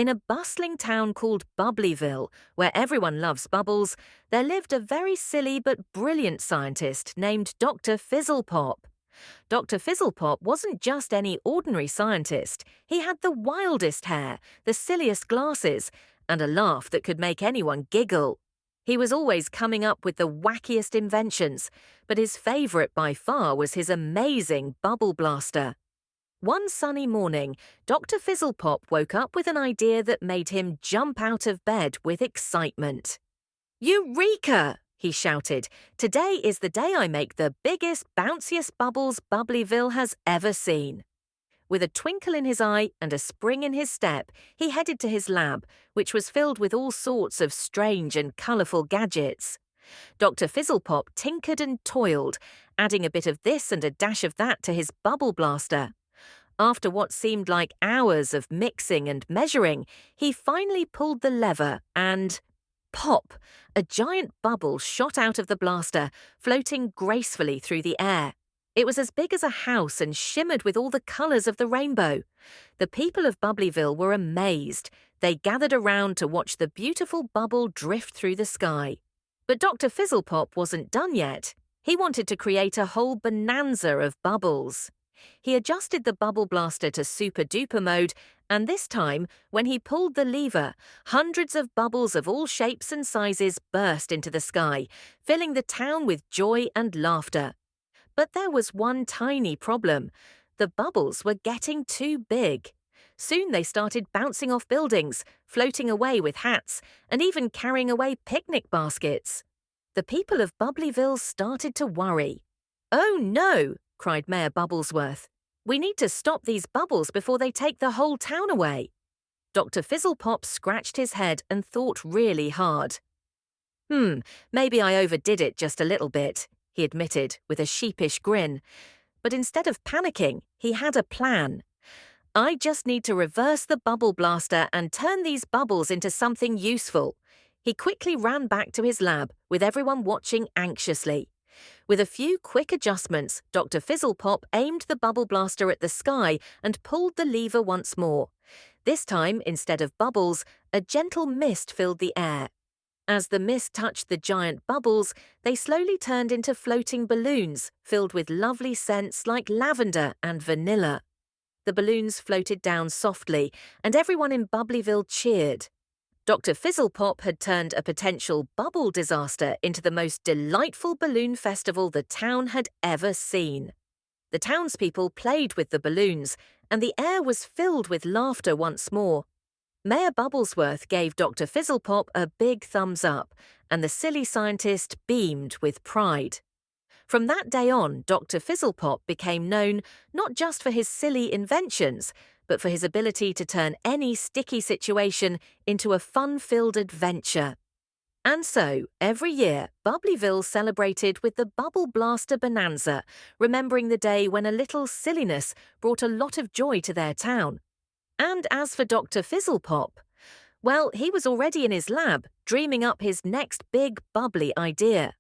In a bustling town called Bubbleyville, where everyone loves bubbles, there lived a very silly but brilliant scientist named Dr. Fizzlepop. Dr. Fizzlepop wasn't just any ordinary scientist. He had the wildest hair, the silliest glasses, and a laugh that could make anyone giggle. He was always coming up with the wackiest inventions, but his favourite by far was his amazing bubble blaster. One sunny morning, Dr. Fizzlepop woke up with an idea that made him jump out of bed with excitement. Eureka! He shouted. Today is the day I make the biggest, bounciest bubbles Bubbleyville has ever seen. With a twinkle in his eye and a spring in his step, he headed to his lab, which was filled with all sorts of strange and colourful gadgets. Dr. Fizzlepop tinkered and toiled, adding a bit of this and a dash of that to his bubble blaster. After what seemed like hours of mixing and measuring, he finally pulled the lever and… pop! A giant bubble shot out of the blaster, floating gracefully through the air. It was as big as a house and shimmered with all the colours of the rainbow. The people of Bubbleyville were amazed. They gathered around to watch the beautiful bubble drift through the sky. But Dr. Fizzlepop wasn't done yet. He wanted to create a whole bonanza of bubbles. He adjusted the bubble blaster to super-duper mode, and this time, when he pulled the lever, hundreds of bubbles of all shapes and sizes burst into the sky, filling the town with joy and laughter. But there was one tiny problem. The bubbles were getting too big. Soon they started bouncing off buildings, floating away with hats, and even carrying away picnic baskets. The people of Bubbleyville started to worry. "Oh no!" cried Mayor Bubblesworth. "We need to stop these bubbles before they take the whole town away." Dr. Fizzlepop scratched his head and thought really hard. Maybe I overdid it just a little bit," he admitted with a sheepish grin. But instead of panicking, he had a plan. "I just need to reverse the bubble blaster and turn these bubbles into something useful." He quickly ran back to his lab, with everyone watching anxiously. With a few quick adjustments, Dr. Fizzlepop aimed the bubble blaster at the sky and pulled the lever once more. This time, instead of bubbles, a gentle mist filled the air. As the mist touched the giant bubbles, they slowly turned into floating balloons filled with lovely scents like lavender and vanilla. The balloons floated down softly, and everyone in Bubbleyville cheered. Dr. Fizzlepop had turned a potential bubble disaster into the most delightful balloon festival the town had ever seen. The townspeople played with the balloons, and the air was filled with laughter once more. Mayor Bubblesworth gave Dr. Fizzlepop a big thumbs up, and the silly scientist beamed with pride. From that day on, Dr. Fizzlepop became known not just for his silly inventions, but for his ability to turn any sticky situation into a fun-filled adventure. And so, every year, Bubbleyville celebrated with the Bubble Blaster Bonanza, remembering the day when a little silliness brought a lot of joy to their town. And as for Dr. Fizzlepop, well, he was already in his lab, dreaming up his next big bubbly idea.